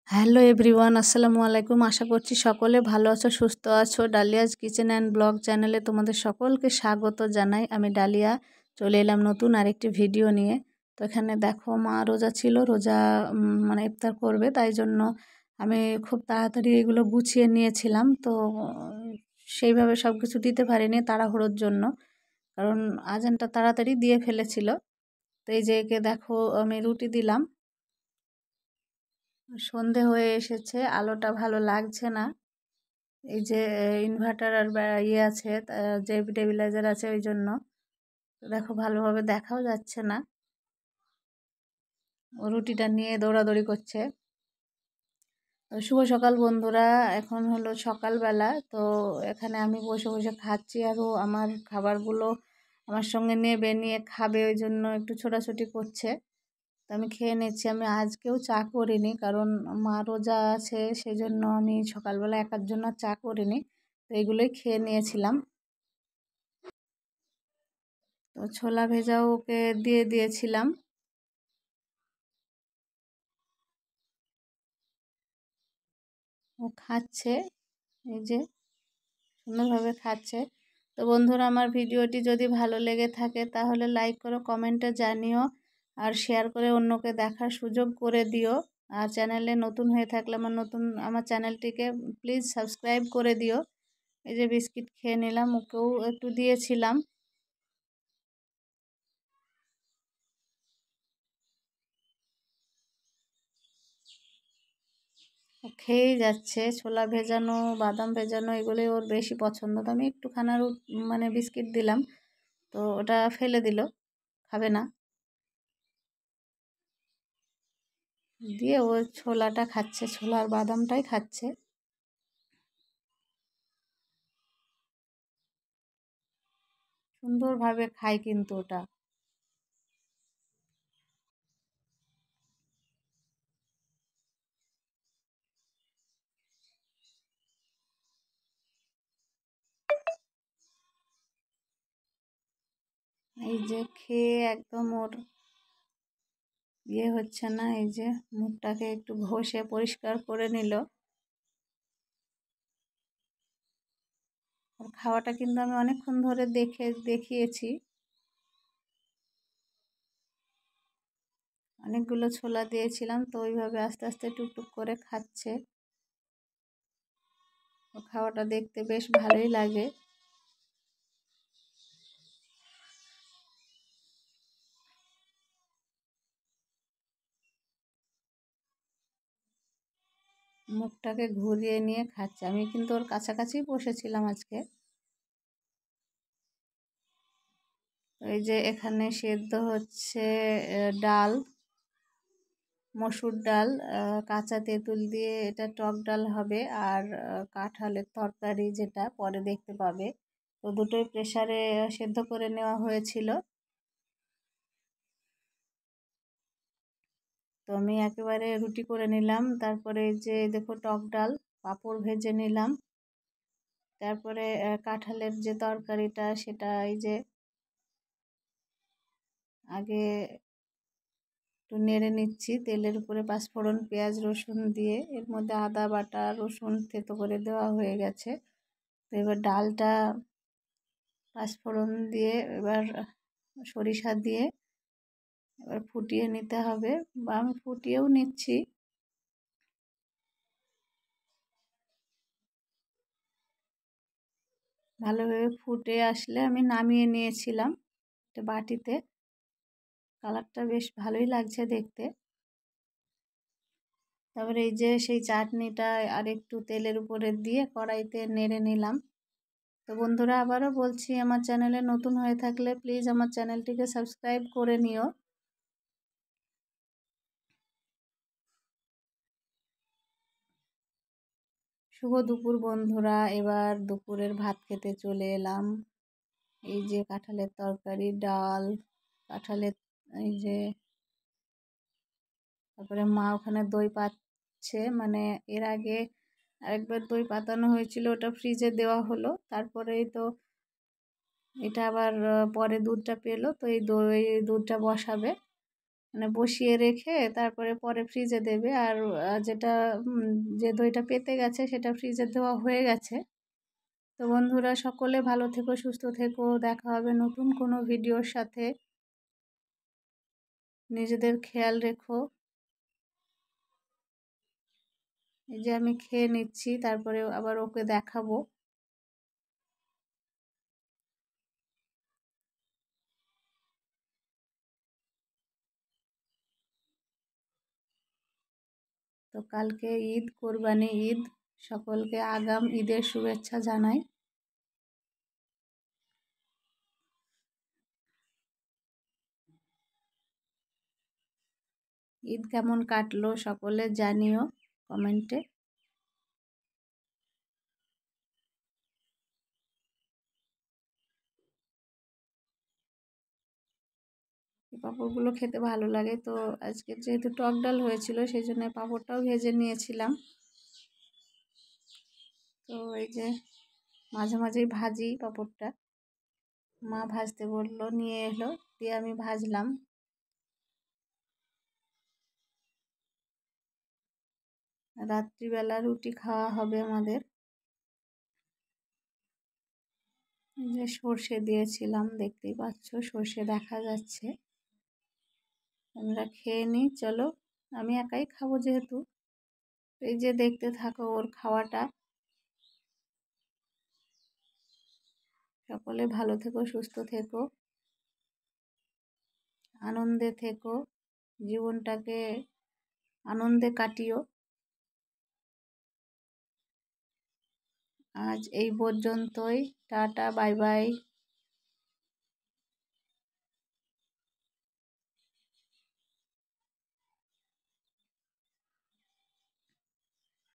Hello everyone, আসসালামু আলাইকুম। আশা করছি সকলে ভালো আছো, সুস্থ আছো। ডালিয়াজ কিচেন অ্যান্ড ব্লগ চ্যানেলে তোমাদের সকলকে স্বাগত জানাই। আমি ডালিয়া চলে এলাম নতুন আরেকটি ভিডিও নিয়ে। তো এখানে দেখো, মা রোজা ছিল, রোজা মানে ইফতার করবে, তাই জন্য আমি খুব তাড়াতাড়ি এগুলো গুছিয়ে নিয়েছিলাম। তো সেইভাবে সব কিছু দিতে পারিনি তাড়াহুড়োর জন্য, কারণ আজানটা তাড়াতাড়ি দিয়ে ফেলেছিল। তো এই যে একে দেখো, আমি রুটি দিলাম। সন্ধে হয়ে এসেছে, আলোটা ভালো লাগছে না। এই যে ইনভার্টার আর ইয়ে আছে, যে স্টেবিলাইজার আছে, ওই জন্য দেখো ভালোভাবে দেখাও যাচ্ছে না। ও রুটিটা নিয়ে দৌড়াদৌড়ি করছে। শুভ সকাল বন্ধুরা, এখন হলো সকালবেলা। তো এখানে আমি বসে বসে খাচ্ছি, আরও আমার খাবারগুলো আমার সঙ্গে নেবে, নিয়ে খাবে, ওই জন্য একটু ছোটাছুটি করছে। তো আমি খেয়ে নিচ্ছি। আমি আজকেও চা করিনি, কারণ মা রোজা আছে, সেই জন্য আমি সকালবেলা একার জন্য চা করিনি। তো এগুলোই খেয়ে নিয়েছিলাম। তো ছোলা ভেজাও ওকে দিয়ে দিয়েছিলাম। ও খাচ্ছে, এই যে সুন্দরভাবে খাচ্ছে। তো বন্ধুরা, আমার ভিডিওটি যদি ভালো লেগে থাকে তাহলে লাইক করো, কমেন্টে জানিও, আর শেয়ার করে অন্যকে দেখার সুযোগ করে দিও। আর চ্যানেলে নতুন হয়ে থাকলে আমার চ্যানেলটিকে প্লিজ সাবস্ক্রাইব করে দিও। এই যে বিস্কিট খেয়ে নিলাম, ওকেও একটু দিয়েছিলাম। ও খেয়েই যাচ্ছে। ছোলা ভেজানো, বাদাম ভেজানো, এগুলোই ওর বেশি পছন্দ। তো আমি একটুখানা মানে বিস্কিট দিলাম, তো ওটা ফেলে দিল, খাবে না। দিয়ে ও ছোলাটা খাচ্ছে, ছোলার বাদামটাই খাচ্ছে। সুন্দরভাবে খায় কিন্তু ওটা। এই যে খেয়ে একদম ওর ইয়ে হচ্ছে না, এই যে মুখটাকে একটু ঘষে পরিষ্কার করে নিল। ওর খাওয়াটা কিন্তু আমি অনেকক্ষণ ধরে দেখিয়েছি। অনেকগুলো ছোলা দিয়েছিলাম, তো ওইভাবে আস্তে আস্তে টুকটুক করে খাচ্ছে। ও খাওয়াটা দেখতে বেশ ভালোই লাগে। মুখটাকে ঘুরিয়ে নিয়ে খাচ্ছে। আমি কিন্তু ওর কাছাকাছি বসেছিলাম আজকে। এই যে এখানে সেদ্ধ হচ্ছে ডাল, মসুর ডাল, কাঁচা তেঁতুল দিয়ে এটা টক ডাল হবে। আর কাঁঠালের তরকারি, যেটা পরে দেখতে পাবে। তো দুটোই প্রেসারে সেদ্ধ করে নেওয়া হয়েছিল। তো আমি একেবারে রুটি করে নিলাম। তারপরে যে দেখো, টক ডাল, পাঁপড় ভেজে নিলাম। তারপরে কাঁঠালের যে তরকারিটা, সেটা এই যে আগে একটু নেড়ে নিচ্ছি তেলের উপরে, পাঁচফোড়ন, পেঁয়াজ, রসুন দিয়ে। এর মধ্যে আদা বাটা, রসুন থেতো করে দেওয়া হয়ে গেছে। তো এবার ডালটা পাঁচফোড়ন দিয়ে, এবার সরিষা দিয়ে এবার ফুটিয়ে নিতে হবে, বা আমি ফুটিয়েও নিচ্ছি। ভালোভাবে ফুটে আসলে আমি নামিয়ে নিয়েছিলাম একটা বাটিতে। কালারটা বেশ ভালোই লাগছে দেখতে। তারপরে এই যে সেই চাটনিটা আর একটু তেলের উপরে দিয়ে কড়াইতে নেড়ে নিলাম। তো বন্ধুরা, আবারও বলছি, আমার চ্যানেলে নতুন হয়ে থাকলে প্লিজ আমার চ্যানেলটিকে সাবস্ক্রাইব করে নিও। শুভ দুপুর বন্ধুরা, এবার দুপুরের ভাত খেতে চলে এলাম। এই যে কাঁঠালের তরকারি, ডাল, কাঁঠালের এই যে, তারপরে মা ওখানে দই পাচ্ছে। মানে এর আগে আরেকবার দই পাতানো হয়েছিল, ওটা ফ্রিজে দেওয়া হলো। তারপরেই তো এটা আবার পরে দুধটা পেলো, তো এই দুধটা বসাবে। মানে বসিয়ে রেখে তারপরে পরে ফ্রিজে দেবে। আর যেটা যে দইটা পেতে গেছে সেটা ফ্রিজে দেওয়া হয়ে গেছে। তো বন্ধুরা, সকলে ভালো থেকো, সুস্থ থেকো। দেখা হবে নতুন কোনো ভিডিওর সাথে। নিজেদের খেয়াল রেখো। এই যে আমি খেয়ে নিচ্ছি, তারপরে আবার ওকে দেখাবো। তো কালকে ঈদ, কোরবানি ঈদ। সকলকে আগাম ঈদের শুভেচ্ছা জানাই। ঈদ কেমন কাটলো সকলে জানিও কমেন্টে। পাঁপড়গুলো খেতে ভালো লাগে, তো আজকে যেহেতু টক ডাল হয়েছিল সেই জন্য পাঁপড়টাও ভেজে নিয়েছিলাম। তো এই যে মাঝে মাঝেই ভাজি পাঁপড়টা, মা ভাজতে বললো, নিয়ে এলো, দিয়ে আমি ভাজলাম। রাত্রিবেলা রুটি খাওয়া হবে আমাদের। এই যে সর্ষে দিয়েছিলাম, দেখতেই পাচ্ছ সর্ষে দেখা যাচ্ছে। আমরা খেয়ে নিই, চলো। আমি একাই খাবো যেহেতু। এই যে দেখতে থাকো ওর খাওয়াটা। সকলে ভালো থেকো, সুস্থ থেকো, আনন্দে থেকো, জীবনটাকে আনন্দে কাটিও। আজ এই পর্যন্তই। Tata, bye bye.